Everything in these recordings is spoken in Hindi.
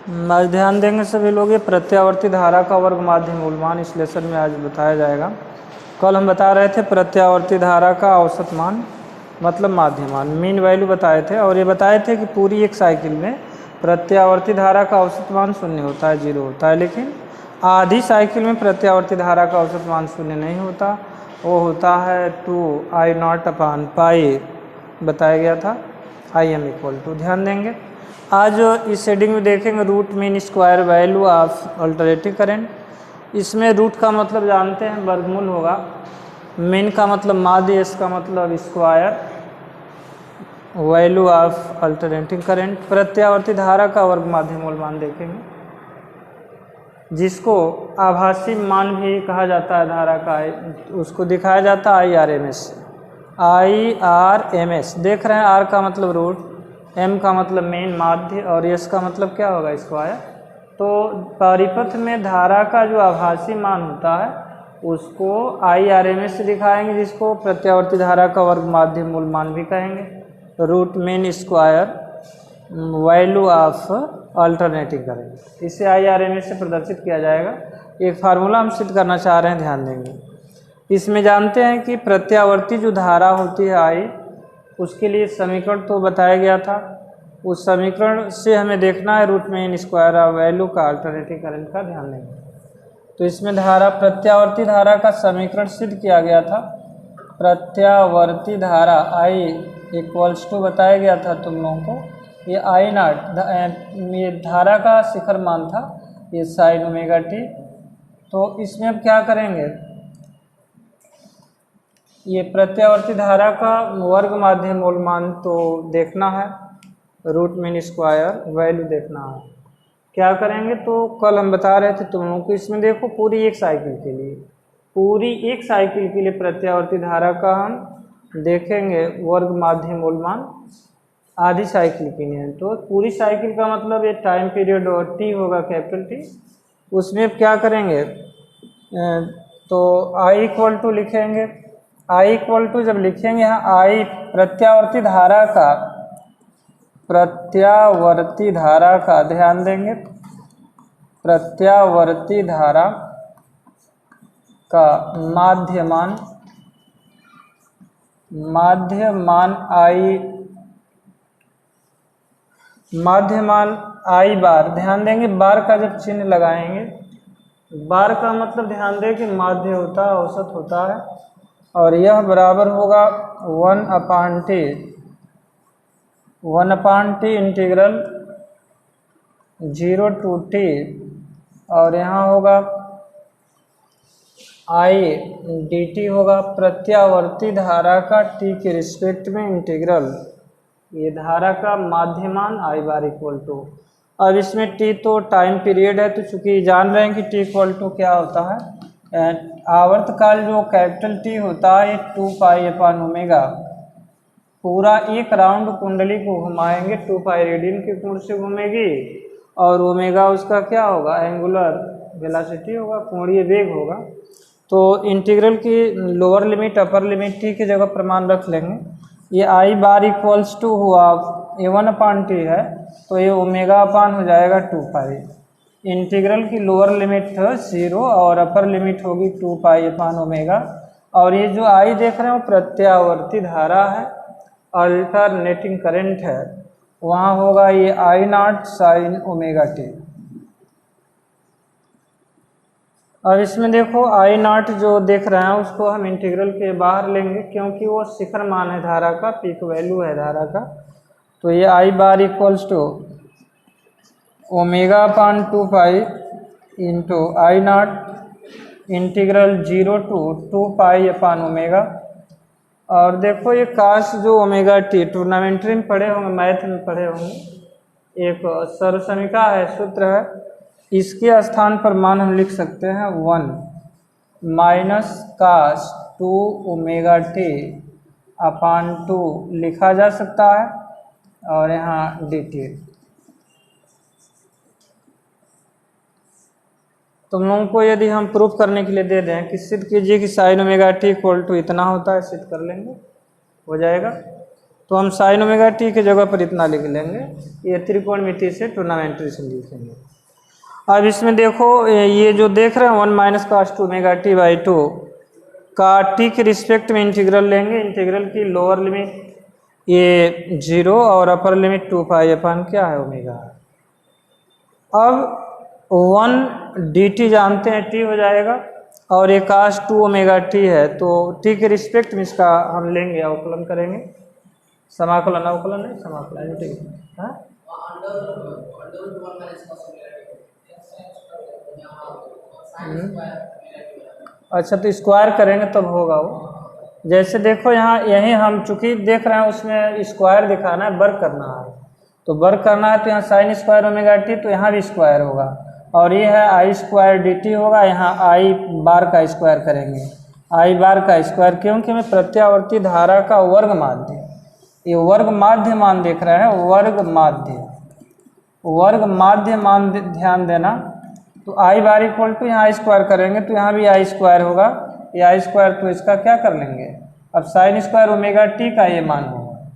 आज ध्यान देंगे सभी लोग, ये प्रत्यावर्ती धारा का वर्ग माध्य मूलमान इस लेसन में आज बताया जाएगा। कल हम बता रहे थे प्रत्यावर्ती धारा का औसत मान मतलब माध्य मान, मीन वैल्यू बताए थे, और ये बताए थे कि पूरी एक साइकिल में प्रत्यावर्ती धारा का औसत मान 0 होता है, 0 होता है, लेकिन आधी साइकिल में प्रत्यावर्ती धारा का औसत मान 0 नहीं होता, वो होता है 2I0/π बताया गया था, Im=, ध्यान देंगे। आज इस हेडिंग में देखेंगे root mean square value of alternating current. इसमें रूट का मतलब जानते हैं वर्गमूल होगा, मीन का मतलब माध्य, इसका मतलब square, value of alternating current, प्रत्यावर्ती धारा का वर्ग माध्य मूल मान देखेंगे, जिसको आभासी मान भी कहा जाता है धारा का, उसको दिखाया जाता है IRMS से। IRMS देख रहे हैं, R का मतलब रूट, M का मतलब मेन माध्य, और S का मतलब क्या होगा स्क्वायर। तो परिपथ में धारा का जो आभासी मान होता है उसको IRMS से दिखाएंगे, जिसको प्रत्यावर्ती धारा का वर्ग माध्य मूल मान भी कहेंगे। Root mean square value of alternating current, इसे IRMS से प्रदर्शित किया जाएगा। एक फार्मूला हम सिद्ध करना चाह रहे हैं, ध्यान देंगे। इसमें जानते हैं कि प्रत्यावर्ती जो धारा होती है I, उसके लिए समीकरण तो बताया गया था, उस समीकरण से हमें देखना है रूट मीन स्क्वायर वैल्यू का अल्टरनेटिंग करंट का, ध्यान देंगे। तो इसमें धारा प्रत्यावर्ती धारा का समीकरण सिद्ध किया गया था। प्रत्यावर्ती धारा I बताया गया था तुम लोगों को, ये I0 ये धारा का शिखर मान था, ये sin ωt। तो इसमें अब क्या करेंगे, ये प्रत्यावर्ती धारा का वर्ग माध्य मूल मान तो देखना है, रूट मीन स्क्वायर वैल्यू देखना है। क्या करेंगे, तो कल हम बता रहे थे तुम लोगों को, इसमें देखो पूरी एक साइकिल के लिए, पूरी एक साइकिल के लिए प्रत्यावर्ती धारा का हम देखेंगे वर्ग माध्य मूल मान आधी साइकिल के लिए। तो पूरी साइकिल का मतलब ये टाइम पीरियड और T होगा, कैपिटल T। उसमें क्या करेंगे, तो I लिखेंगे, I जब लिखेंगे यहाँ I प्रत्यावर्ती धारा का ध्यान देंगे, प्रत्यावर्ती धारा का माध्य मान I बार, ध्यान देंगे बार का जब चिन्ह लगाएंगे, बार का मतलब ध्यान दें कि माध्य होता है, औसत होता है, और यह बराबर होगा 1/t इंटीग्रल 0 to T, और यहाँ होगा I dt होगा प्रत्यावर्ती धारा का T के रिस्पेक्ट में इंटीग्रल, ये धारा का माध्यमान I बार। अब इसमें T तो टाइम पीरियड है, तो चूंकि जान रहे हैं कि T क्या होता है, आवर्तकाल जो कैपिटल T होता है 2π/ω, पूरा एक राउंड कुंडली को घुमाएंगे 2π रेडियन के कोण से घूमेगी, और ओमेगा उसका क्या होगा, एंगुलर वेलोसिटी होगा, कोणीय वेग होगा। तो इंटीग्रल की lower limit upper limit T की जगह प्रमाण रख लेंगे। ये I बार हुआ A1/T है, तो ये ओमेगा/, हो जाएगा 2π। इंटीग्रल की लोअर लिमिट 0 और अपर लिमिट होगी 2π/ω, और ये जो I देख रहे हैं वो प्रत्यावर्ती धारा है, अल्टरनेटिंग करंट है, वहाँ होगा ये I0 sin ωt। अब इसमें देखो I0 जो देख रहे हैं उसको हम इंटीग्रल के बाहर लेंगे, क्योंकि वो शिखर मान है धारा का, पीक वैल्यू है धारा का। तो ये I bar ω/2π into I0 integral 0 to 2π/ω। और देखो ये काश जो ωt टूर्नामेंट्री में पढ़े होंगे, मैथ में पढ़े होंगे, एक सर्वसमीका है, सूत्र है, इसके स्थान पर मान हम लिख सकते हैं 1 cos 2ωt/2 लिखा जा सकता है, और यहाँ dt। तुम लोगों को यदि हम प्रूफ करने के लिए दे दें कि सिद्ध कीजिए कि sin ωt इतना होता है, सिद्ध कर लेंगे, हो जाएगा। तो हम साइन ओमेगा टी की जगह पर इतना लिख लेंगे, ये त्रिकोणमिति से टूर्नामेंट्री से लिखेंगे। अब इसमें देखो ये जो देख रहे हैं 1 minus cos 2 omega t by 2 का टी के रिस्पेक्ट में इंटीग्रल लेंगे। इंटीग्रल की लोअर लिमिट ये 0 और अपर लिमिट 2 पाई अपन क्या है ओमेगा। अब 1 dt जानते हैं टी हो जाएगा और ये कास 2 ओमेगा टी है, तो टी के रिस्पेक्ट में इसका हम लेंगे अवकलन करेंगे, समाकलन अवकलन है समाकलन ठीक है। अच्छा तो स्क्वायर करेंगे तब होगा वो। जैसे देखो यहाँ यहीं हम चूंकि देख रहे हैं उसमें स्क्वायर दिखाना है, वर्क करना है, तो वर्क करना है तो यहाँ साइन स्क्वायर ओमेगा टी, तो यहाँ भी स्क्वायर होगा और ये है आई स्क्वायर डी टी होगा, यहाँ आई बार का स्क्वायर करेंगे, आई बार का स्क्वायर, क्योंकि हमें प्रत्यावर्ती धारा का वर्ग माध्य, ये वर्ग माध्य मान देख रहे हैं, वर्ग माध्य मान ध्यान देना। तो आई बार इक्वल टू यहाँ आई स्क्वायर करेंगे तो यहाँ भी आई स्क्वायर होगा, ये आई स्क्वायर, तो इसका क्या कर लेंगे अब साइन स्क्वायर ओमेगा टी का ये मान होगा,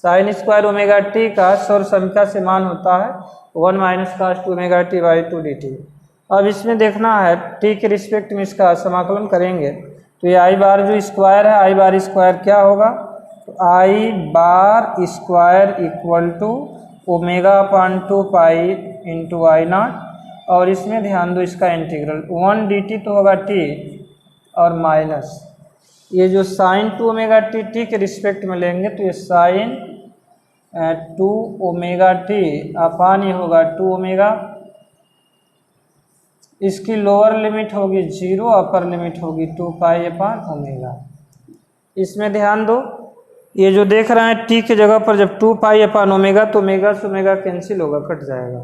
साइन स्क्वायर ओमेगा टी का सौर संख्या से मान होता है 1 minus cos 2 omega t by 2 d t. अब इसमें देखना है टी के रिस्पेक्ट में इसका समाकलन करेंगे, तो ये आई बार जो स्क्वायर है, आई बार स्क्वायर क्या होगा, तो I bar square equal to omega upon 2 pi into I naught, और इसमें ध्यान दो इसका इंटीग्रल 1 डी टी तो होगा टी और माइनस ये जो साइन 2 ओमेगा टी टी के रिस्पेक्ट में लेंगे तो ये साइन 2 ओमेगा टी अपान ये होगा 2 ओमेगा, इसकी लोअर लिमिट होगी 0, अपर लिमिट होगी 2 पाई अपान ओमेगा। इसमें ध्यान दो ये जो देख रहे हैं टी की जगह पर जब 2 पाई अपान ओमेगा तो ओमेगा से ओमेगा कैंसिल होगा, कट जाएगा,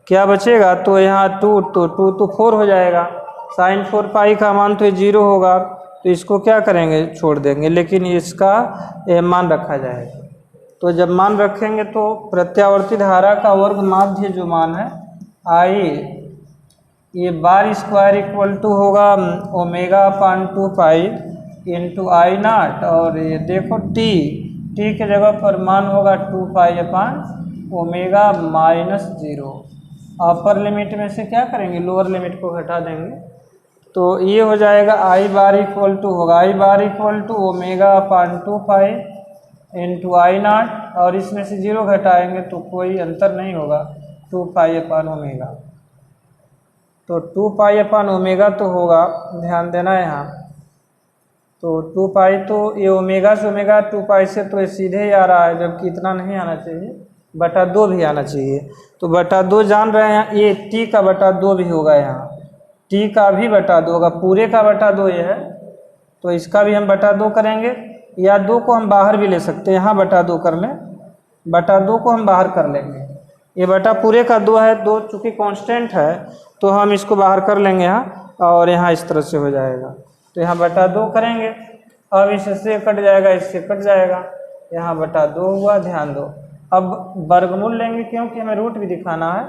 क्या बचेगा, तो यहाँ 2 तो 4 हो जाएगा, साइन 4 पाई का मान तो 0 होगा, तो इसको क्या करेंगे छोड़ देंगे, लेकिन इसका मान रखा जाएगा। तो जब मान रखेंगे तो प्रत्यावर्ती धारा का वर्ग माध्य जो मान है आई ये बार स्क्वायर इक्वल टू होगा omega upon 2 pi into I naught, और ये देखो टी के जगह पर मान होगा 2 pi upon omega minus 0। Upper limit में से क्या करेंगे लोअर लिमिट को घटा देंगे, तो ये हो जाएगा आई बार इक्वल टू होगा I bar equal to omega upon 2 pi into I naught, और इसमें से 0 घटाएंगे तो कोई अंतर नहीं होगा 2 पाई अपान ओमेगा, तो 2 पाई अपान ओमेगा तो होगा, ध्यान देना यहाँ, तो 2 पाई तो ये ओमेगा से ओमेगा 2 पाई से तो ये सीधे ही आ रहा है, जबकि इतना नहीं आना चाहिए, बटा 2 भी आना चाहिए, तो बटा 2 जान रहे हैं, ये टी का बटा 2 भी होगा, यहाँ टी का भी बटा 2 होगा, पूरे का बटा 2 ये है, तो इसका भी हम बटा 2 करेंगे, या 2 को हम बाहर भी ले सकते हैं, यहाँ बटा 2 कर लें, बटा 2 को हम बाहर कर लेंगे, ये बटा पूरे का 2 है, 2 चूँकि कांस्टेंट है तो हम इसको बाहर कर लेंगे यहाँ, और यहाँ इस तरह से हो जाएगा, तो यहाँ बटा 2 करेंगे, अब इससे कट जाएगा, इससे कट जाएगा, यहाँ बटा 2 हुआ, ध्यान दो। अब वर्गमूल लेंगे क्योंकि हमें रूट भी दिखाना है,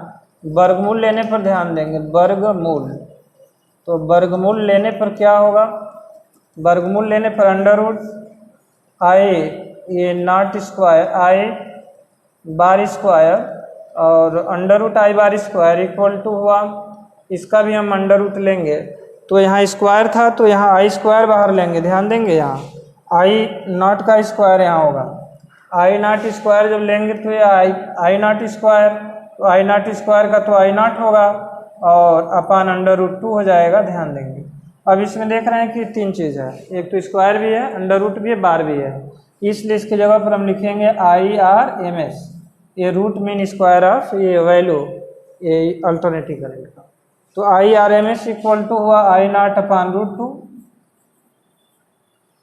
वर्गमूल लेने पर ध्यान देंगे, वर्गमूल, तो वर्गमूल लेने पर क्या होगा, वर्गमूल लेने पर अंडर रूट आई ये naught square I bar square और under root I bar square equal to हुआ, इसका भी हम अंडर रूट लेंगे, तो यहाँ स्क्वायर था तो यहाँ आई स्क्वायर बाहर लेंगे, ध्यान देंगे, यहाँ आई नॉट का स्क्वायर यहाँ होगा, आई नॉट स्क्वायर जब लेंगे तो ये आई नॉट स्क्वायर, तो आई नॉट स्क्वायर का तो आई नॉट होगा और अपान अंडर रूट 2 हो जाएगा, ध्यान देंगे। अब इसमें देख रहे हैं कि 3 चीज़ है, एक तो स्क्वायर भी है, अंडर रूट भी है, बार भी है, इसलिए इसकी जगह पर हम लिखेंगे आई आर एम एस, ये रूट मीन स्क्वायर ऑफ ये वैल्यू, ये अल्टरनेटिव करेंगे, तो I R M S equal to हुआ आई नॉट अपान रूट 2,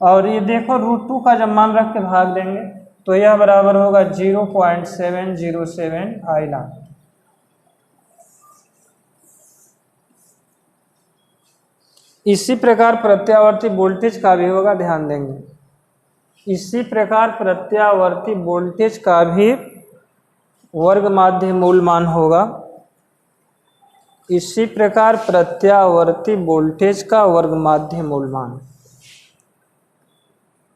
और ये देखो रूट 2 का जब मान रख के भाग देंगे तो यह बराबर होगा 0.707 आई नॉट। इसी प्रकार प्रत्यावर्ती वोल्टेज का भी होगा, ध्यान देंगे, इसी प्रकार प्रत्यावर्ती वोल्टेज का भी वर्ग माध्य मूल मान होगा, इसी प्रकार प्रत्यावर्ती वोल्टेज का वर्ग माध्य मूल मान,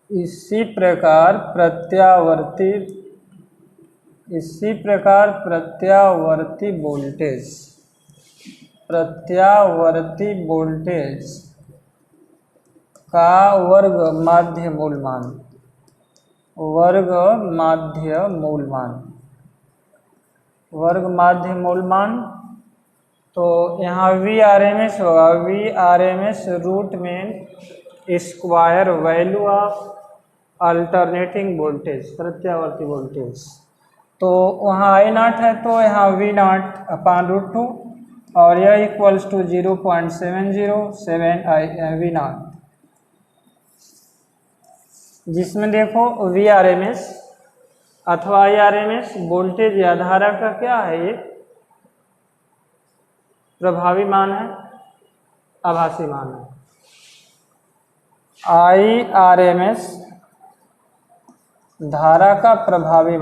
इसी प्रकार प्रत्यावर्ती वोल्टेज का वर्ग माध्य मूल मान। तो यहाँ वी आर एम एस होगा, V R M S root में square value of alternating voltage, प्रत्यावर्ती वोल्टेज। तो वहाँ आई नॉट है तो यहाँ वी नॉट अपान रूट 2 और यह इक्वल्स टू 0.707 वी नॉट, जिसमें देखो वी आर एम एस अथवा I R M S voltage या धारा का क्या है, ये प्रभावी मान है, आभासी मान है। आई आर एम एस धारा का प्रभावी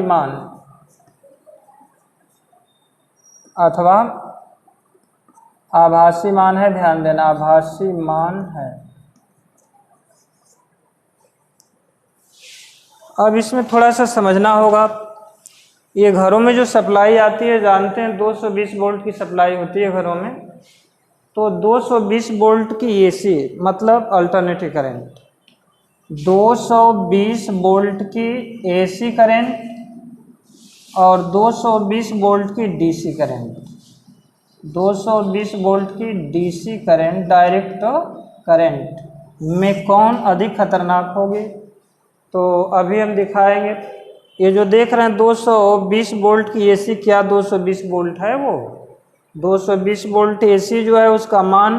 मान अथवा आभासी मान है, ध्यान देना आभासी मान है। अब इसमें थोड़ा सा समझना होगा, ये घरों में जो सप्लाई आती है जानते हैं 220 वोल्ट की सप्लाई होती है घरों में। तो 220 वोल्ट की एसी मतलब अल्टरनेटिव करंट, 220 वोल्ट की एसी करंट और 220 वोल्ट की डीसी करंट, 220 वोल्ट की डीसी करंट डायरेक्ट करंट में कौन अधिक खतरनाक होगी। तो अभी हम दिखाएंगे। ये जो देख रहे हैं 220 वोल्ट की एसी, क्या 220 वोल्ट है वो 220 वोल्ट एसी जो है उसका मान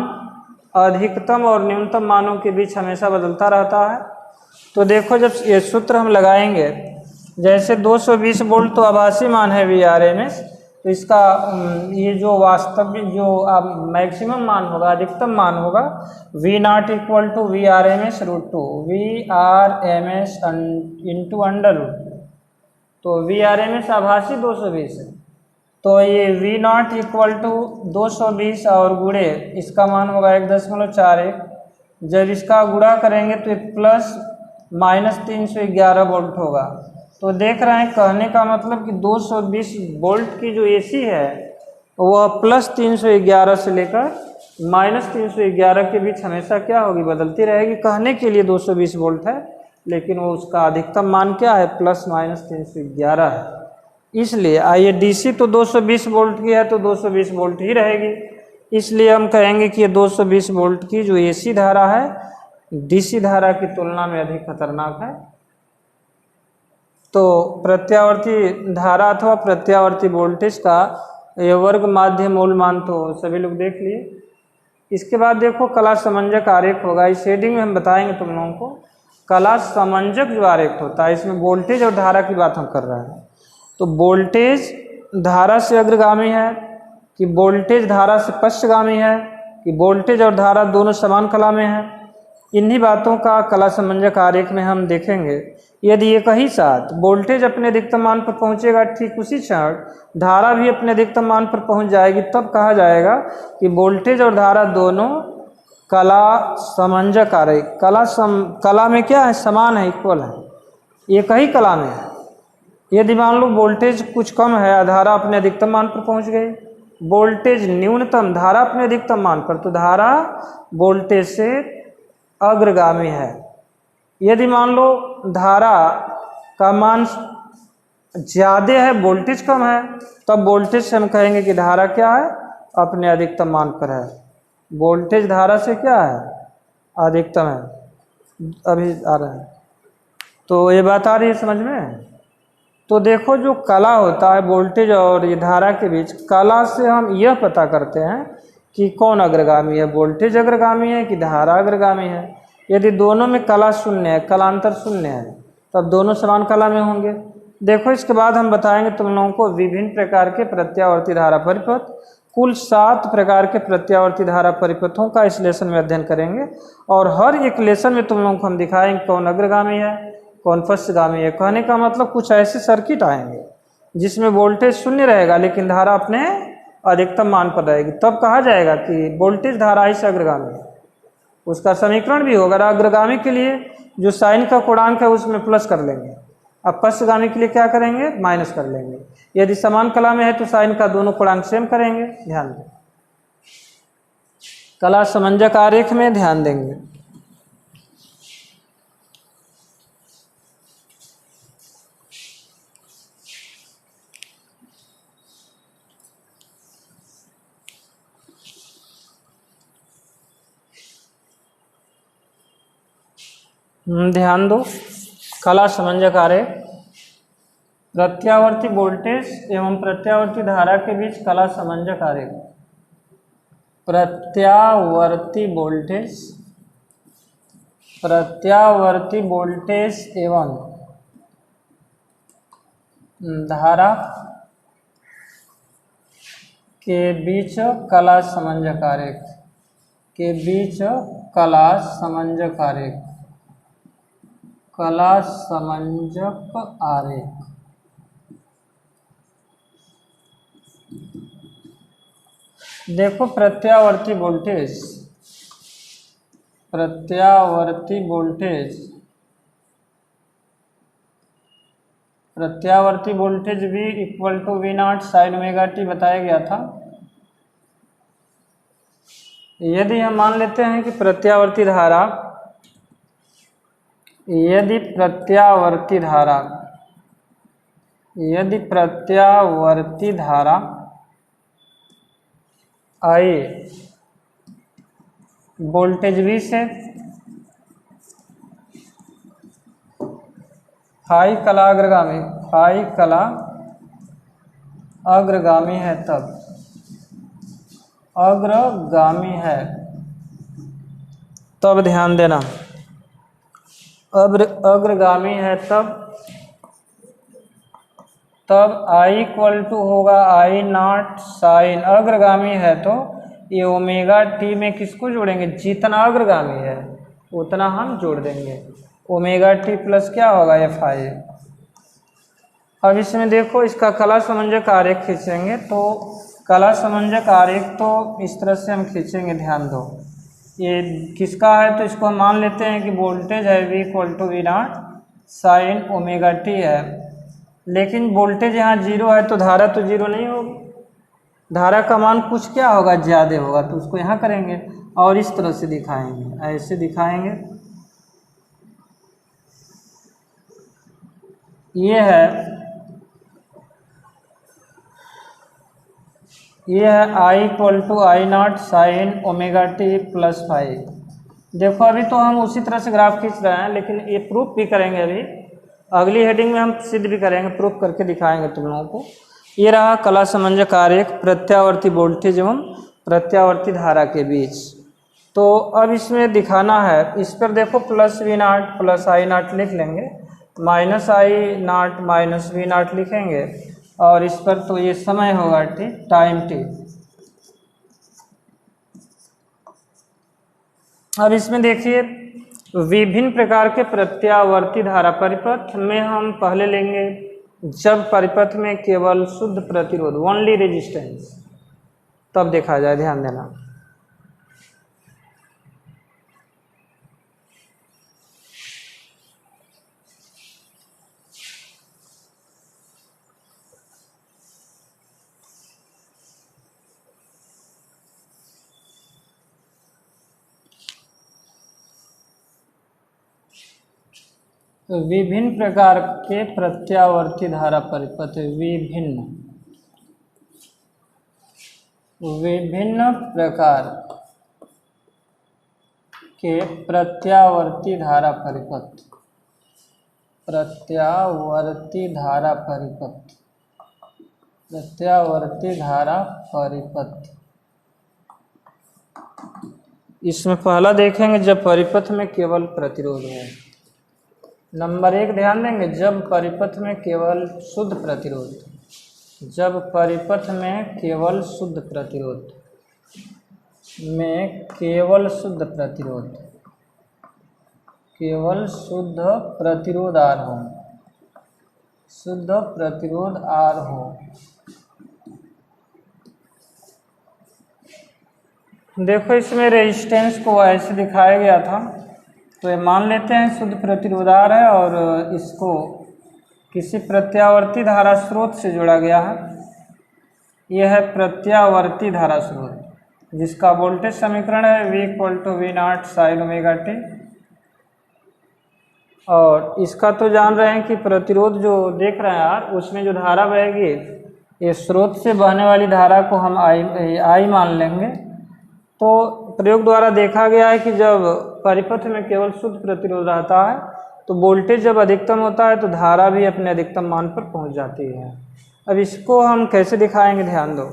अधिकतम और न्यूनतम मानों के बीच हमेशा बदलता रहता है। तो देखो जब ये सूत्र हम लगाएंगे, जैसे 220 वोल्ट तो आभासी मान है वी आर एम एस, तो इसका ये जो वास्तविक जो मैक्सिमम मान होगा, अधिकतम मान होगा, V naught equal to V R M S root 2 V R M S into under root. तो वी आर एम एस आभासी 220 है, तो ये वी नॉट इक्वल टू 220 और गुणे इसका मान होगा 1.41। जब इसका गुणा करेंगे तो प्लस माइनस 311 वोल्ट होगा। तो देख रहे हैं, कहने का मतलब कि 220 वोल्ट की जो एसी है वह प्लस 311 से लेकर माइनस 311 के बीच हमेशा क्या होगी, बदलती रहेगी। कहने के लिए 220 वोल्ट है, लेकिन वो उसका अधिकतम मान क्या है, प्लस माइनस 311 है। इसलिए आइए डीसी तो 220 वोल्ट की है तो 220 वोल्ट ही रहेगी, इसलिए हम कहेंगे कि ये 220 वोल्ट की जो एसी धारा है डीसी धारा की तुलना में अधिक खतरनाक है। तो प्रत्यावर्ती धारा अथवा प्रत्यावर्ती वोल्टेज का यह वर्ग माध्य मूल मान तो सभी लोग देख लिए। इसके बाद देखो कला समंजक आरेख होगा, इस शेडिंग में हम बताएंगे तुम लोगों को। कला समंजक जो आरेख होता है इसमें वोल्टेज और धारा की बात हम कर रहे हैं। तो वोल्टेज धारा से अग्रगामी है कि वोल्टेज धारा से पश्चगामी है कि वोल्टेज और धारा दोनों समान कला में है, इन्हीं बातों का कला समंजक आरेख में हम देखेंगे। यदि एक ही साथ वोल्टेज अपने अधिकतम मान पर पहुंचेगा, ठीक उसी क्षण धारा भी अपने अधिकतम मान पर पहुंच जाएगी, तब कहा जाएगा कि वोल्टेज और धारा दोनों कला समंजक आरेख। कला में क्या है, समान है, इक्वल है, एक ही कला में है। यदि मान लो वोल्टेज कुछ कम है, धारा अपने अधिकतम मान पर पहुंच गई, वोल्टेज न्यूनतम, धारा अपने अधिकतम मान पर, तो धारा वोल्टेज से अग्रगामी है। यदि मान लो धारा का मान ज़्यादा है, वोल्टेज कम है, तब वोल्टेज से हम कहेंगे कि धारा क्या है, अपने अधिकतम मान पर है। वोल्टेज धारा से क्या है, अधिकतम है। अभी आ रहा है, तो ये बात आ रही है समझ में। तो देखो जो कला होता है वोल्टेज और ये धारा के बीच, कला से हम यह पता करते हैं कि कौन अग्रगामी है, वोल्टेज अग्रगामी है कि धारा अग्रगामी है। यदि दोनों में कला शून्य है, कलांतर शून्य है, तब दोनों समान कला में होंगे। देखो इसके बाद हम बताएंगे तुम लोगों को विभिन्न प्रकार के प्रत्यावर्ती धारा परिपथ। कुल 7 प्रकार के प्रत्यावर्ती धारा परिपथों का इस लेसन में अध्ययन करेंगे, और हर एक लेसन में तुम लोगों को हम दिखाएंगे कौन अग्रगामी है कौन पश्चगामी है। कहने का मतलब कुछ ऐसे सर्किट आएंगे जिसमें वोल्टेज शून्य रहेगा लेकिन धारा अपने अधिकतम मान पर रहेगी, तब कहा जाएगा कि वोल्टेज धारा ही से अग्रगामी है। उसका समीकरण भी होगा। अग्रगामी के लिए जो साइन का कोणांक है उसमें प्लस कर लेंगे, अब पश्चगामी के लिए क्या करेंगे, माइनस कर लेंगे। यदि समान कला में है तो साइन का दोनों कोणांक सेम करेंगे। ध्यान दें, कला समंजक आरेख में ध्यान देंगे। ध्यान दो, कला समंजक आरेख, प्रत्यावर्ती वोल्टेज एवं प्रत्यावर्ती धारा के बीच कला समंजक आरेख। प्रत्यावर्ती वोल्टेज एवं धारा के बीच कला समंजक आरेख, के बीच कला समंजक आरेख, कला समंजक आरेख। देखो, प्रत्यावर्ती voltage V equal to V0 sine omega t बताया गया था। यदि हम मान लेते हैं कि प्रत्यावर्ती धारा, यदि प्रत्यावर्ती धारा I वोल्टेज V से फाई कला अग्रगामी है, तब ध्यान देना, अग्रगामी है तब I इक्वल टू होगा I0 साइन। अग्रगामी है तो ये ओमेगा t में किसको जोड़ेंगे, जितना अग्रगामी है उतना हम जोड़ देंगे। ओमेगा t प्लस क्या होगा, Fi। अब इसमें देखो, इसका कला समंजक आरेख खींचेंगे तो कला समंजक आरेख तो इस तरह से हम खींचेंगे। ध्यान दो, ये किसका है तो इसको हम मान लेते हैं कि वोल्टेज है V equal to V0 sine omega t है। लेकिन वोल्टेज यहाँ 0 है तो धारा तो 0 नहीं होगी, धारा का मान कुछ क्या होगा, ज़्यादा होगा, तो उसको यहाँ करेंगे और इस तरह से दिखाएंगे, ऐसे दिखाएंगे। ये है I equal to I0 sine omega t plus phi. देखो, अभी तो हम उसी तरह से ग्राफ खींच रहे हैं, लेकिन ये प्रूफ भी करेंगे। अभी अगली हेडिंग में हम सिद्ध भी करेंगे, प्रूफ करके दिखाएंगे तुम लोगों को। ये रहा कला समंजक आरेख प्रत्यावर्ती वोल्टेज एवं प्रत्यावर्ती धारा के बीच। तो अब इसमें दिखाना है, इस पर देखो प्लस V0 प्लस I0 लिख लेंगे, माइनस I0 माइनस V0 लिखेंगे, और इस पर तो ये समय होगा t, टाइम t। अब इसमें देखिए, विभिन्न प्रकार के प्रत्यावर्ती धारा परिपथ में हम पहले लेंगे जब परिपथ में केवल शुद्ध प्रतिरोध, ओनली रेजिस्टेंस, तब देखा जाए। ध्यान देना, विभिन्न प्रकार के प्रत्यावर्ती धारा परिपथ, विभिन्न प्रकार के प्रत्यावर्ती धारा परिपथ, प्रत्यावर्ती धारा परिपथ। इसमें पहला देखेंगे जब परिपथ में केवल प्रतिरोध है। नंबर 1 ध्यान देंगे, जब परिपथ में केवल शुद्ध प्रतिरोध, जब परिपथ में केवल शुद्ध प्रतिरोध आर हो, शुद्ध प्रतिरोध आर हो, देखो इसमें रेजिस्टेंस को ऐसे दिखाया गया था, तो ये मान लेते हैं शुद्ध प्रतिरोधार है और इसको किसी प्रत्यावर्ती धारा स्रोत से जोड़ा गया है। यह है प्रत्यावर्ती धारा स्रोत, जिसका वोल्टेज समीकरण है V=V0 sin ओमेगा t। और इसका तो जान रहे हैं कि प्रतिरोध जो देख रहे हैं यार, उसमें जो धारा बहेगी ये स्रोत से बहने वाली धारा को हम आई मान लेंगे। तो प्रयोग द्वारा देखा गया है कि जब परिपथ में केवल शुद्ध प्रतिरोध रहता है तो वोल्टेज जब अधिकतम होता है तो धारा भी अपने अधिकतम मान पर पहुंच जाती है। अब इसको हम कैसे दिखाएंगे, ध्यान दो।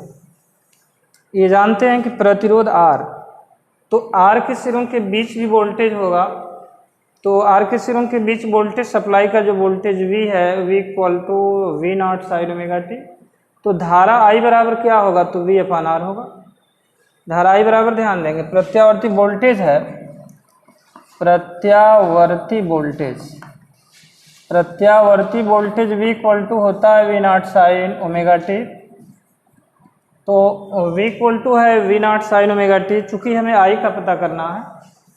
ये जानते हैं कि प्रतिरोध R, तो R के सिरों के बीच भी वोल्टेज होगा, तो R के सिरों के बीच वोल्टेज सप्लाई का जो वोल्टेज V है V=V0 sin ओमेगा t। तो धारा I बराबर क्या होगा, तो V/R होगा। धारा I बराबर, ध्यान देंगे, प्रत्यावर्ती वोल्टेज है, प्रत्यावर्ती वोल्टेज V होता है V0 sin ओमेगा t। तो V है V0 sin ओमेगा t। चूँकि हमें I का पता करना है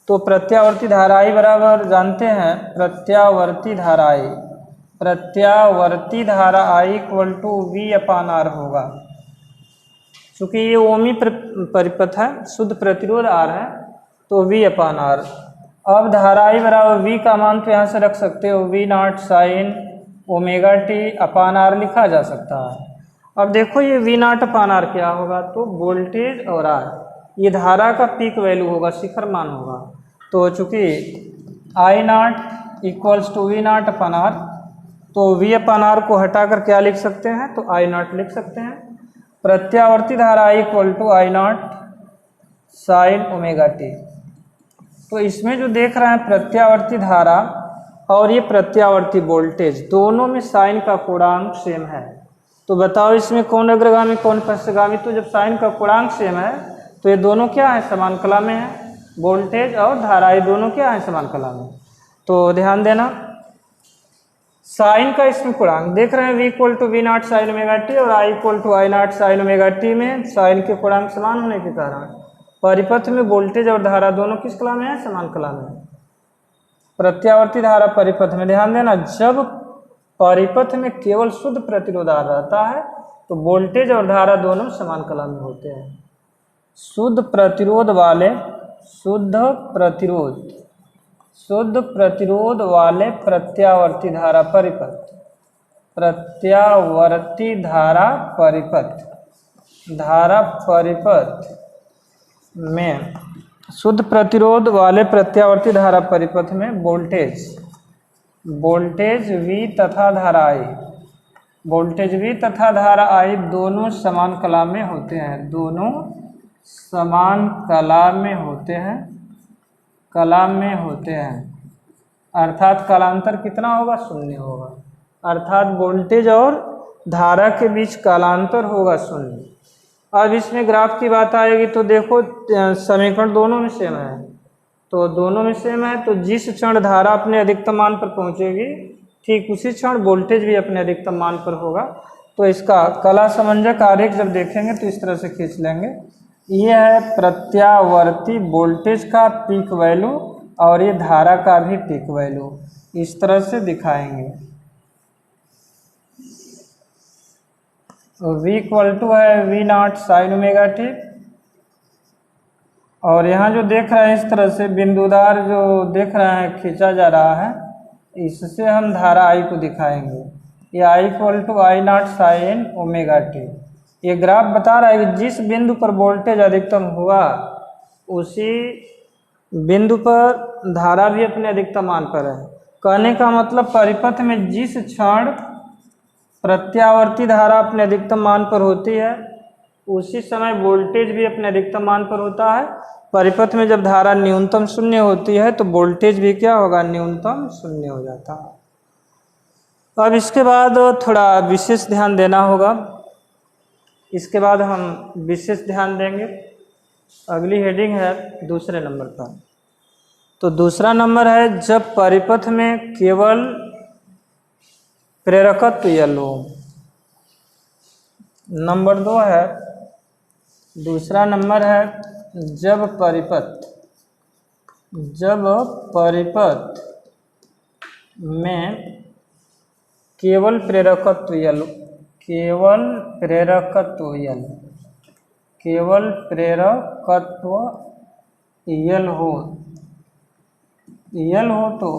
तो प्रत्यावर्ती धारा I बराबर जानते हैं, प्रत्यावर्ती धारा I V/R होगा। चूँकि ये ओमी परिपथ है, शुद्ध प्रतिरोध R है, तो V/R। अब धारा I बराबर V का मान तो यहाँ से रख सकते हो, V0 sin ओमेगा t/R लिखा जा सकता है। अब देखो ये V0/R क्या होगा, तो वोल्टेज और R ये धारा का पीक वैल्यू होगा, शिखर मान होगा। तो चूँकि I0 = V0/R, तो V/R को हटाकर क्या लिख सकते हैं, तो I0 लिख सकते हैं। प्रत्यावर्ती धारा I0 sin ओमेगा t। तो इसमें जो देख रहे हैं प्रत्यावर्ती धारा और ये प्रत्यावर्ती वोल्टेज, दोनों में साइन का पूर्णांक सेम है। तो बताओ इसमें कौन अग्रगामी कौन पश्चगामी, तो जब साइन का पूर्णांक सेम है तो ये दोनों क्या है, समान कला में है। वोल्टेज और धारा ये दोनों क्या है, समान कला में। तो ध्यान देना, साइन का इसमें पूर्णांक देख रहे हैं V=V0 sin ओमेगा t और I=I0 sin ओमेगा t में साइन के पूर्णांक समान होने के कारण परिपथ में वोल्टेज और धारा दोनों किस कला में है, समान कला में। प्रत्यावर्ती धारा परिपथ में, ध्यान देना, जब परिपथ में केवल शुद्ध प्रतिरोध रहता है तो वोल्टेज और धारा दोनों समान कला में होते हैं। शुद्ध प्रतिरोध वाले प्रत्यावर्ती धारा परिपथ में, शुद्ध प्रतिरोध वाले प्रत्यावर्ती धारा परिपथ में वोल्टेज V तथा धारा I दोनों समान कला में होते हैं, अर्थात कालांतर कितना होगा, 0 होगा। अर्थात वोल्टेज और धारा के बीच कालांतर होगा 0। अब इसमें ग्राफ की बात आएगी तो देखो समीकरण दोनों में सेम है, तो जिस क्षण धारा अपने अधिकतम मान पर पहुंचेगी ठीक उसी क्षण वोल्टेज भी अपने अधिकतम मान पर होगा। तो इसका कला समंजक आरेख जब देखेंगे तो इस तरह से खींच लेंगे। ये है प्रत्यावर्ती वोल्टेज का पीक वैल्यू और ये धारा का भी पीक वैल्यू, इस तरह से दिखाएंगे। V है V0 sin ओमेगा t, और यहाँ जो देख रहे हैं इस तरह से बिंदुदार जो देख रहे हैं खींचा जा रहा है, इससे हम धारा I को दिखाएंगे। ये I=I0 sin ओमेगा t। ये ग्राफ बता रहा है कि जिस बिंदु पर वोल्टेज अधिकतम हुआ उसी बिंदु पर धारा भी अपने अधिकतम मान पर है। कहने का मतलब परिपथ में जिस क्षण प्रत्यावर्ती धारा अपने अधिकतम मान पर होती है उसी समय वोल्टेज भी अपने अधिकतम मान पर होता है। परिपथ में जब धारा न्यूनतम 0 होती है तो वोल्टेज भी क्या होगा, न्यूनतम 0 हो जाता है। अब इसके बाद थोड़ा विशेष ध्यान देना होगा, इसके बाद हम विशेष ध्यान देंगे। अगली हेडिंग है दूसरे नंबर पर। तो दूसरा नंबर है जब परिपथ में केवल प्रेरकत्व या लोम। नंबर 2 है, दूसरा नंबर है जब परिपथ में केवल प्रेरकत्व यल हो तो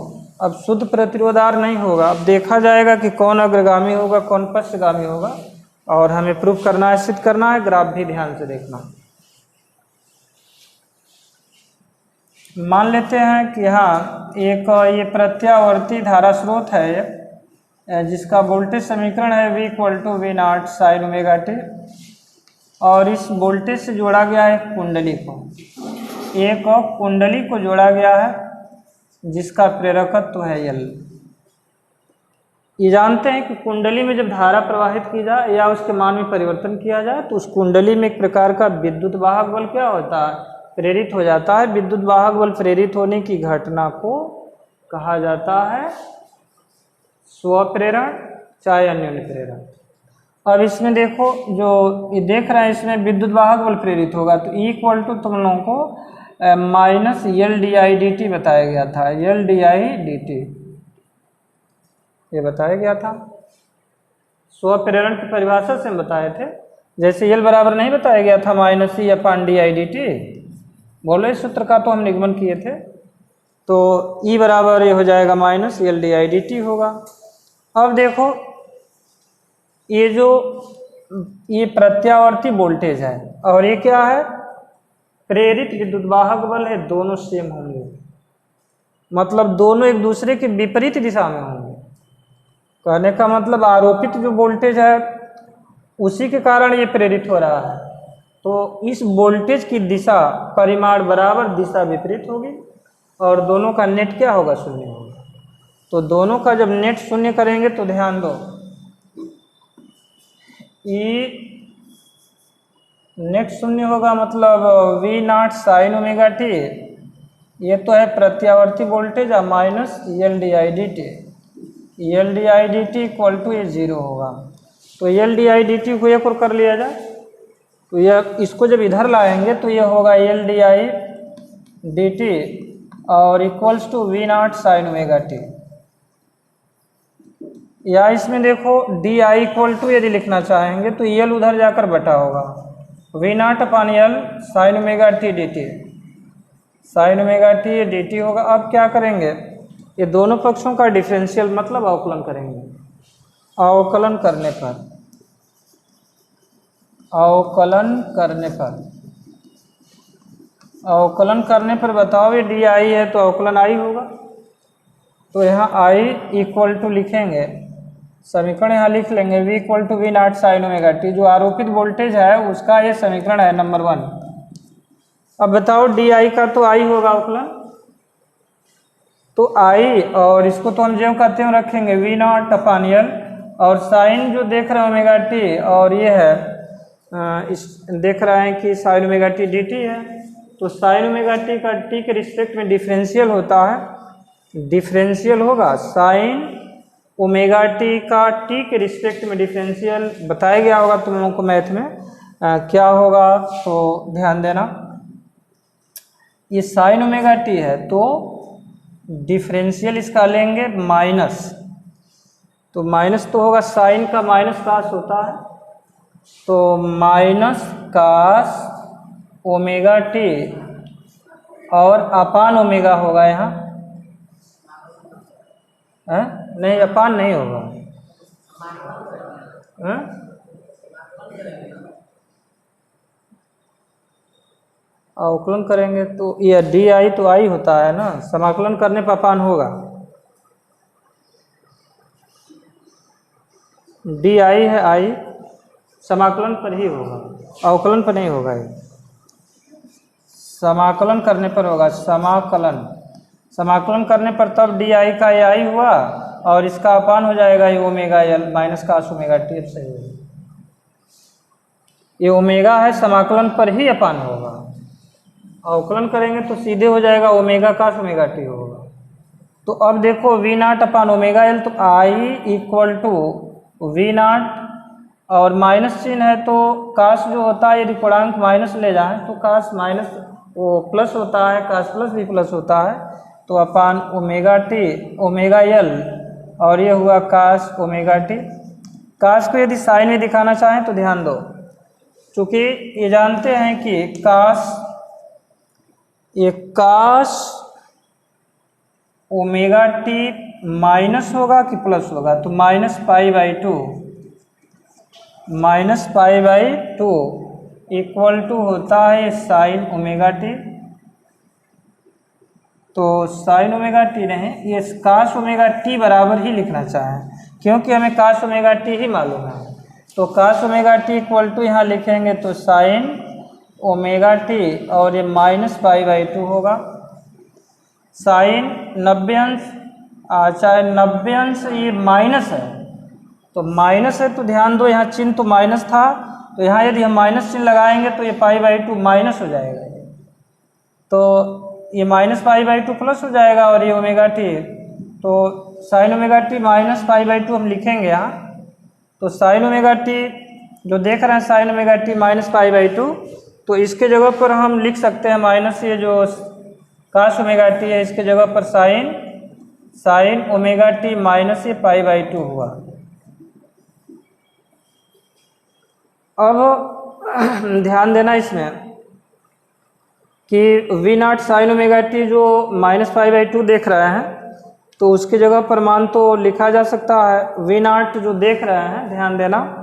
अब शुद्ध प्रतिरोध R नहीं होगा। अब देखा जाएगा कि कौन अग्रगामी होगा कौन पश्चगामी होगा, और हमें प्रूफ करना है, सिद्ध करना है। ग्राफ भी ध्यान से देखना। मान लेते हैं कि हाँ एक ये प्रत्यावर्ती धारा स्रोत है जिसका वोल्टेज समीकरण है V = V0 sin omega t, और इस वोल्टेज से जोड़ा गया है कुंडली को, एक कुंडली को जोड़ा गया है जिसका प्रेरकत्व है L। ये जानते हैं कि कुंडली में जब धारा प्रवाहित की जाए या उसके मान में परिवर्तन किया जाए तो उस कुंडली में एक प्रकार का विद्युत वाहक बल क्या होता है, प्रेरित हो जाता है। विद्युत वाहक बल प्रेरित होने की घटना को कहा जाता है स्वप्रेरण चाहे अन्योन्य प्रेरण। अब इसमें देखो जो ये देख रहे हैं इसमें विद्युत वाहक बल प्रेरित होगा तो E तुम लोगों को माइनस LdI/dt बताया गया था। LdI/dt ये बताया गया था स्वप्रेरण की परिभाषा से हम बताए थे। जैसे L बराबर नहीं बताया गया था -E/dI/dt, बोलो इस सूत्र का तो हम निगमन किए थे। तो E बराबर ये हो जाएगा -LdI/dt होगा। अब देखो ये प्रत्यावर्ती वोल्टेज है और ये क्या है, प्रेरित विद्युत वाहक बल है। दोनों सेम होंगे, मतलब दोनों एक दूसरे के विपरीत दिशा में होंगे। कहने का मतलब आरोपित जो वोल्टेज है उसी के कारण ये प्रेरित हो रहा है, तो इस वोल्टेज की दिशा परिमाण बराबर दिशा विपरीत होगी और दोनों का नेट क्या होगा, शून्य होगा। तो दोनों का जब नेट शून्य करेंगे तो ध्यान दो नेट शून्य होगा, मतलब V0 sin ओमेगा t, ये तो है प्रत्यावर्ती वोल्टेज माइनस LdI/dt। LdI/dt = ये 0 होगा। तो LdI/dt को एक और कर लिया जाए तो यह इसको जब इधर लाएंगे तो ये होगा LdI/dt और = V0 sin ओमेगा t। या इसमें देखो DI यदि लिखना चाहेंगे तो L उधर जाकर बटा होगा V0/L sin omega t dt, sin omega t ये dt होगा। अब क्या करेंगे, ये दोनों पक्षों का डिफरेंशियल मतलब अवकलन करेंगे। अवकलन करने पर बताओ ये DI है तो अवकलन I होगा। तो यहाँ I लिखेंगे, समीकरण यहाँ लिख लेंगे V = V0 sin omega t, जो आरोपित वोल्टेज है उसका ये समीकरण है नंबर 1। अब बताओ DI का तो I होगा अवकलन, तो I और इसको तो हम ज्यों कहते हैं रखेंगे V0/L, और साइन जो देख रहे हैं ओमेगा t और ये है इस देख रहे हैं कि sin ओमेगा t dt है, तो sin ओमेगा t का t के रिस्पेक्ट में डिफरेंशियल होता है, डिफरेंशियल होगा sin ओमेगा t का t के रिस्पेक्ट में डिफरेंशियल बताया गया होगा तुम लोगों को मैथ में क्या होगा, तो ध्यान देना। ये sin ओमेगा t है तो डिफरेंशियल इसका लेंगे माइनस, तो माइनस तो होगा, साइन का माइनस कास होता है, तो माइनस कास ओमेगा टी और अपान ओमेगा होगा यहाँ, नहीं अपान नहीं होगा, अवकलन करेंगे तो ये डी आई तो आई होता है ना, समाकलन करने पर अपान होगा, डी आई है आई, समाकलन पर ही होगा, अवकलन पर नहीं होगा, ये समाकलन करने पर होगा, समाकलन करने पर तब डी आई का ये आई हुआ और इसका अपान हो जाएगा ये omega L minus cos omega t. अब सही है, ये ओमेगा है, समाकलन पर ही अपान होगा, अवकलन करेंगे तो सीधे हो जाएगा ओमेगा कास ओमेगा टी होगा। तो अब देखो V naught upon omega L, तो I equal to V naught और माइनस चिन्ह है तो काश जो होता है यदि पूर्णांक माइनस ले जाएं तो काश माइनस वो प्लस होता है, काश प्लस भी प्लस होता है, तो upon omega T omega L, और ये हुआ काश ओमेगा टी। काश को यदि साइन में दिखाना चाहें तो ध्यान दो, चूँकि ये जानते हैं कि काश ओमेगा टी माइनस होगा कि प्लस होगा, तो -π/2 इक्वल टू होता है साइन ओमेगा टी। तो साइन ओमेगा टी नहीं, ये काश ओमेगा टी बराबर ही लिखना चाहें, क्योंकि हमें काश ओमेगा टी ही मालूम है। तो काश ओमेगा टी इक्वल टू यहाँ लिखेंगे तो साइन ओमेगा टी, और ये -π/2 होगा। साइन 90 अंश, चाहे 90 अंश ये माइनस है, तो माइनस है तो ध्यान दो यहाँ चिन्ह तो माइनस था, तो यहाँ यदि हम माइनस चिन्ह लगाएंगे तो ये π/2 माइनस हो जाएगा, तो ये -π/2 प्लस हो जाएगा, और ये ओमेगा टी, तो साइन ओमेगा टी -π/2 हम लिखेंगे यहाँ। तो साइन ओमेगा टी जो देख रहे हैं साइन ओमेगा टी -π/2, तो इसके जगह पर हम लिख सकते हैं माइनस ये जो काश ओमेगा टी है इसके जगह पर साइन ओमेगा टी माइनस ये π/2 हुआ। अब ध्यान देना इसमें कि V0 साइन ओमेगा टी जो -π/2 देख रहे हैं, तो उसकी जगह पर मान तो लिखा जा सकता है V0 जो देख रहे हैं, ध्यान देना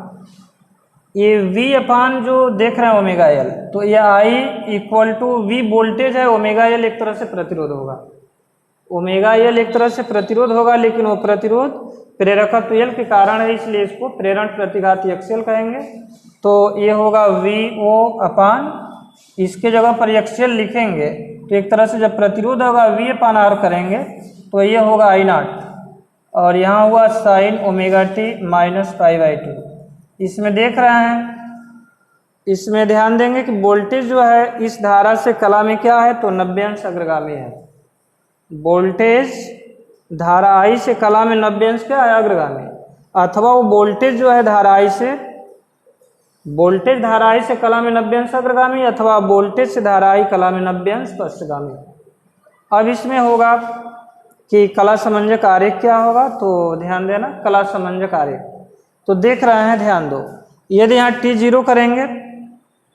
ये V अपान जो देख रहे हैं ओमेगा एल, तो ये I equal to V voltage है, ओमेगा एल एक तरह से प्रतिरोध होगा। ओमेगा एल एक तरह से प्रतिरोध होगा, लेकिन वो प्रतिरोध प्रेरकत्व एल के कारण है, इसलिए इसको प्रेरण प्रतिघाती एक्सएल कहेंगे। तो ये होगा VO अपान, इसके जगह पर एक्सएल लिखेंगे तो एक तरह से जब प्रतिरोध होगा V अपान आर करेंगे तो ये होगा I0, और यहाँ हुआ साइन ओमेगा टी -π/2। इसमें देख रहे हैं, इसमें ध्यान देंगे कि वोल्टेज जो है इस धारा से कला में क्या है, तो 90 अंश अग्रगामी है। वोल्टेज धारा I से कला में 90 अंश क्या है, अग्रगामी, अथवा वो वोल्टेज जो है धारा I से कला में 90 अंश अग्रगामी, अथवा वोल्टेज से धारा I कला में 90 अंश पश्चगामी। अब इसमें होगा कि कला समंजक आरेख क्या होगा, तो ध्यान देना कला समंजक आरेख, तो देख रहे हैं, ध्यान दो, यदि यहाँ t 0 करेंगे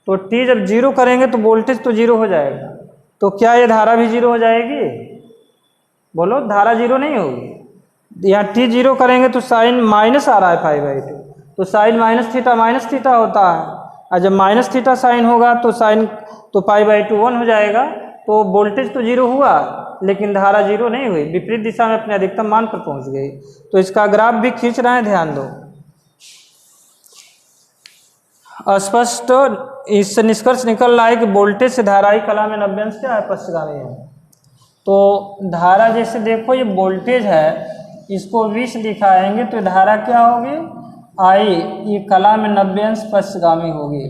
तो t जब 0 करेंगे तो वोल्टेज तो 0 हो जाएगा, तो क्या ये धारा भी 0 हो जाएगी, बोलो धारा 0 नहीं होगी। यहाँ t 0 करेंगे तो साइन माइनस आ रहा है π/2, तो साइन माइनस थीटा होता है, और जब माइनस थीटा साइन होगा तो साइन तो π/2 1 हो जाएगा, तो वोल्टेज तो 0 हुआ लेकिन धारा 0 नहीं हुई, विपरीत दिशा में अपने अधिकतम मान पर पहुंच गई। तो इसका ग्राफ भी खींच रहे हैं, ध्यान दो, स्पष्ट इससे निष्कर्ष निकल रहा है कि वोल्टेज से धारा I कला में 90 अंश क्या है, पश्चगामी है। तो धारा जैसे देखो ये वोल्टेज है, इसको 20 दिखाएंगे तो धारा क्या होगी, I ये कला में 90 अंश पश्चगामी होगी।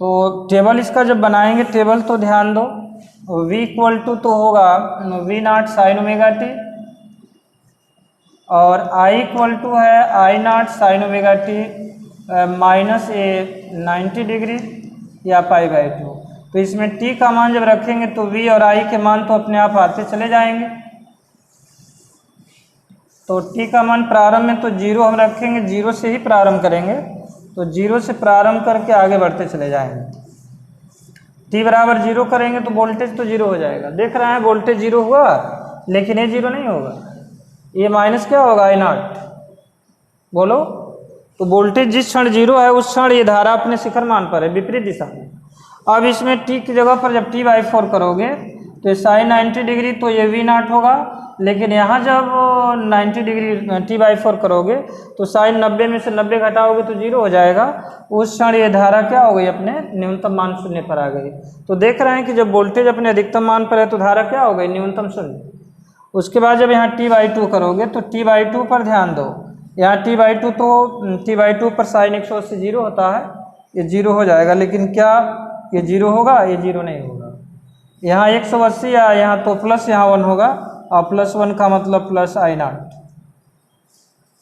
तो टेबल इसका जब बनाएंगे टेबल, तो ध्यान दो V इक्वल टू तो होगा V0 साइन ओमेगा टी, और I इक्वल टू है I0 sine omega T minus 90 degree या π/2। तो इसमें t का मान जब रखेंगे तो V और I के मान तो अपने आप आते चले जाएंगे। तो t का मान प्रारंभ में तो 0 हम रखेंगे, 0 से ही प्रारंभ करेंगे, तो 0 से प्रारंभ करके आगे बढ़ते चले जाएंगे। t बराबर 0 करेंगे तो वोल्टेज तो 0 हो जाएगा, देख रहे हैं वोल्टेज 0 हुआ, लेकिन ये 0 नहीं होगा, ये माइनस क्या होगा I0, बोलो। तो वोल्टेज जिस क्षण 0 है उस क्षण ये धारा अपने शिखर मान पर है, विपरीत दिशा में। अब इसमें t की जगह पर जब t/4 करोगे तो ये साइन 90 डिग्री, तो ये V0 होगा, लेकिन यहाँ जब 90 डिग्री t/4 करोगे तो साइन 90 में से 90 घटाओगे तो 0 हो जाएगा, उस क्षण ये धारा क्या हो गई, अपने न्यूनतम मान शून्य पर आ गई। तो देख रहे हैं कि जब वोल्टेज अपने अधिकतम मान पर है तो धारा क्या हो गई, न्यूनतम शून्य। उसके बाद जब यहाँ t/2 करोगे तो t/2 पर ध्यान दो, यहाँ t/2 तो t/2 पर साइन 180 0 होता है, ये 0 हो जाएगा, लेकिन क्या ये 0 होगा, ये 0 नहीं होगा। यहाँ 180 या यहाँ तो प्लस यहाँ 1 होगा, और +1 का मतलब प्लस I0।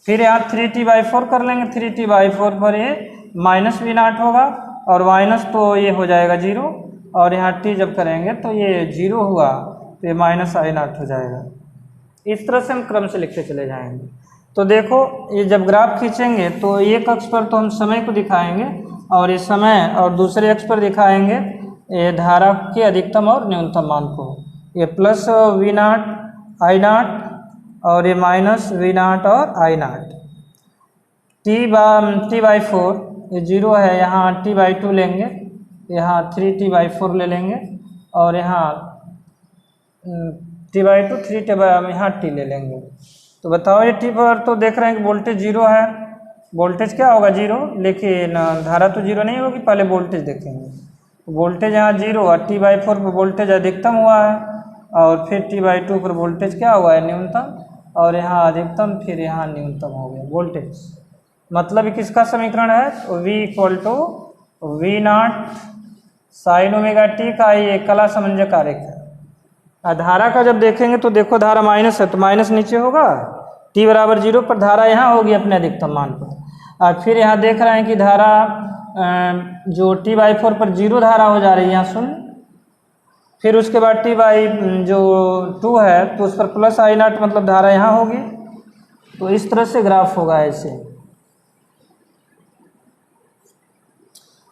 फिर यहाँ 3t/4 कर लेंगे, 3t/4 पर ये -v0 होगा और माइनस तो ये हो जाएगा 0 और यहाँ t जब करेंगे तो ये 0 हुआ तो ये -i0 हो जाएगा। इस तरह से हम क्रम से लिखते चले जाएंगे। तो देखो ये जब ग्राफ खींचेंगे तो एक अक्ष पर तो हम समय को दिखाएंगे और ये समय और दूसरे अक्ष पर दिखाएंगे ये धारा के अधिकतम और न्यूनतम मान को। ये प्लस v0 i0 और ये माइनस v0 और i0। t/4 ये 0 है, यहाँ t/2 लेंगे, यहाँ 3t/4 ले लेंगे और यहाँ t/2 3t यहाँ t ले लेंगे। तो बताओ ये t पर तो देख रहे हैं कि वोल्टेज 0 है, वोल्टेज क्या होगा 0, लेकिन धारा तो 0 नहीं होगी, पहले वोल्टेज देखेंगे। वोल्टेज यहाँ 0 और t/4 पर वोल्टेज अधिकतम हुआ है और फिर t/2 पर वोल्टेज क्या हुआ है न्यूनतम और यहाँ अधिकतम फिर यहाँ न्यूनतम हो गया वोल्टेज। मतलब ये किसका समीकरण है, v v0 sin ωt का ये कला समंजक आरेख है। धारा का जब देखेंगे तो देखो धारा माइनस है तो माइनस नीचे होगा, t बराबर 0 पर धारा यहाँ होगी अपने अधिकतम मान पर। और फिर यहाँ देख रहे हैं कि धारा जो t/4 पर 0 धारा हो जा रही है यहाँ 0, फिर उसके बाद t/2 है तो उस पर प्लस i0 मतलब धारा यहाँ होगी। तो इस तरह से ग्राफ होगा ऐसे।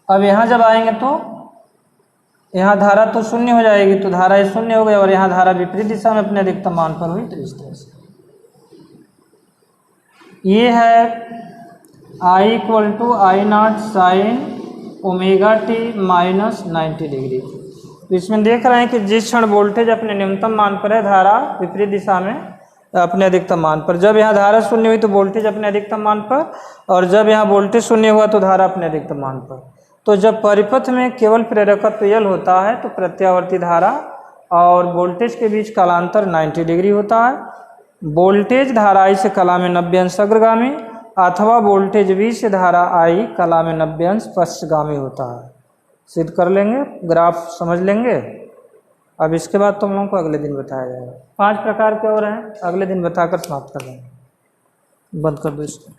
अब यहाँ जब आएंगे तो यहाँ धारा तो 0 हो जाएगी, तो धारा ये 0 हो गई और यहाँ धारा विपरीत दिशा में अपने अधिकतम मान पर हुई। तो इस तरह से ये है I = I0 sin ωt -90 degree. तो इसमें देख रहे हैं कि जिस क्षण वोल्टेज अपने न्यूनतम मान पर है, धारा विपरीत दिशा में अपने अधिकतम मान पर। जब यहाँ धारा 0 हुई तो वोल्टेज अपने अधिकतम मान पर, और जब यहाँ वोल्टेज 0 हुआ तो धारा अपने अधिकतम मान पर। तो जब परिपथ में केवल प्रेरकत्व L होता है तो प्रत्यावर्ती धारा और वोल्टेज के बीच कालांतर 90 डिग्री होता है। वोल्टेज धारा I से कला में 90 अंश अग्रगामी अथवा वोल्टेज V से धारा I कला में 90 अंश पश्चगामी होता है। सिद्ध कर लेंगे, ग्राफ समझ लेंगे। अब इसके बाद तुम लोगों को अगले दिन बताया जाएगा। 5 प्रकार के और हैं, अगले दिन बताकर समाप्त कर देंगे। बंद कर दो इसको।